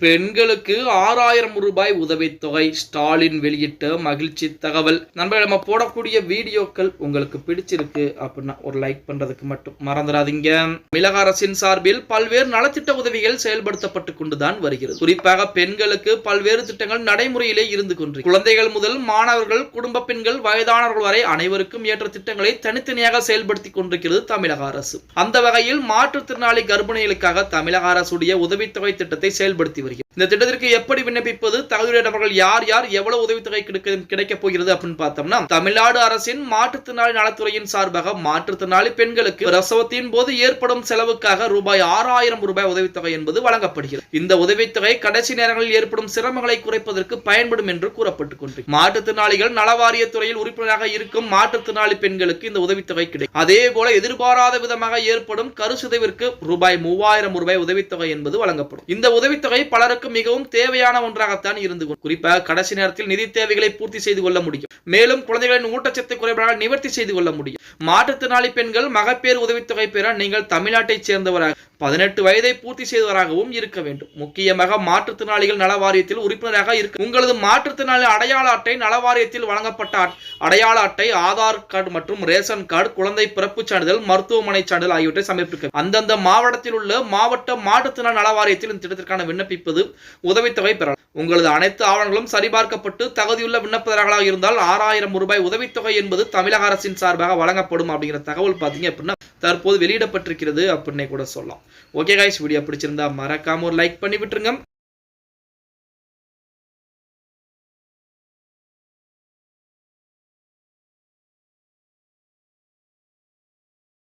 பெண்களுக்கு 6000 ரூபாய் உதவித்தொகை ஸ்டாலின் வெளியிட்ட மகிழ்ச்சி தகவல். நண்பர்கள், நம்ம போடக்கூடிய வீடியோக்கள் உங்களுக்கு பிடிச்சிருக்கு அப்படின்னா ஒரு லைக் பண்றதுக்கு மட்டும் மறந்துடாதீங்க. தமிழக அரசின் சார்பில் பல்வேறு நலத்திட்ட உதவிகள் செயல்படுத்தப்பட்டு கொண்டுதான் வருகிறது. குறிப்பாக பெண்களுக்கு பல்வேறு திட்டங்கள் நடைமுறையிலே இருந்து கொண்டு குழந்தைகள் முதல் மாணவர்கள், குடும்ப பெண்கள், வயதானவர்கள் வரை அனைவருக்கும் ஏற்ற திட்டங்களை தனித்தனியாக செயல்படுத்திக் கொண்டிருக்கிறது தமிழக அரசு. அந்த வகையில் மாற்றுத்திறனாளி கர்ப்பிணிகளுக்காக தமிழக அரசுடைய உதவித்தொகை திட்டத்தை செயல்படுத்தி இந்த திட்டத்திற்கு எப்படி விண்ணப்பிப்பது, தகுதியுடையவர்கள் யார் யார், எவ்வளவு உதவித்தொகை கிடைக்க போகிறது அப்படின்னு பார்த்தோம்னா, தமிழ்நாடு அரசின் மாற்றுத்திறனாளி நலத்துறையின் சார்பாக மாற்றுத்திறனாளி பெண்களுக்கு பிரசவத்தின் போது ஏற்படும் செலவுக்காக ரூபாய் 6000 உதவித்தொகை என்பது வழங்கப்படுகிறது. இந்த உதவித்தொகை கடைசி நேரங்களில் ஏற்படும் சிரமங்களை குறைப்பதற்கு பயன்படும் என்று கூறப்பட்டுக் கொண்டிருக்கிறது. மாற்றுத்திறனாளிகள் நலவாரிய துறையில் உறுப்பினராக இருக்கும் மாற்றுத்திறனாளி பெண்களுக்கு இந்த உதவித்தொகை கிடைக்கும். அதே போல எதிர்பாராத விதமாக ஏற்படும் கருச்சிதைவிற்கு ரூபாய் 3000 உதவித்தொகை என்பது வழங்கப்படும். இந்த உதவித்தொகை பலருக்கு மிகவும் தேவையான ஒன்றாகத்தான் இருந்து குறிப்பாக கடைசி நேரத்தில் நிதி தேவைகளை பூர்த்தி செய்து கொள்ள முடியும். மேலும் குழந்தைகளின் ஊட்டச்சத்து குறைபாடுகளை நிவர்த்தி செய்து கொள்ள முடியும். மாற்றுத்திறனாளி பெண்கள் மகப்பேறு உதவித்தொகை பெற நீங்கள் தமிழ்நாட்டைச் சேர்ந்தவராக 18 வயதை பூர்த்தி செய்தவராகவும் இருக்க வேண்டும். முக்கியமாக மாற்றுத்திறனாளிகள் நலவாரியத்தில் உறுப்பினராக இருக்க உங்களது மாற்றுத்திறனாளி அடையாள அட்டை, நலவாரியத்தில் வழங்கப்பட்ட அடையாள அட்டை, ஆதார் கார்டு மற்றும் ரேஷன் கார்டு, குழந்தை பிறப்பு சான்றிதழ், மருத்துவமனை சான்றிதழ் ஆகியவற்றை சமர்ப்பிக்க அந்தந்த மாவட்டத்தில் உள்ள மாவட்ட மாற்றுத்திறனாளி நலவாரியத்தில் இந்த திட்டத்திற்கான விண்ணப்பிப்பது உதவித்தொகை பெறலாம். உங்களது அனைத்து ஆவணங்களும் சரிபார்க்கப்பட்டு தகுதியுள்ள விண்ணப்பதாரர்களாக இருந்தால் 6000 உதவித்தொகை என்பது தமிழக அரசின் சார்பாக வழங்கப்படும் அப்படிங்கிற தகவல் பார்த்தீங்க அப்படின்னா தற்போது வெளியிடப்பட்டிருக்கிறது அப்படின்னே கூட சொல்லலாம். ஓகே கைஸ், வீடியோ பிடிச்சிருந்தா மறக்காம ஒரு லைக் பண்ணி விட்டுருங்க.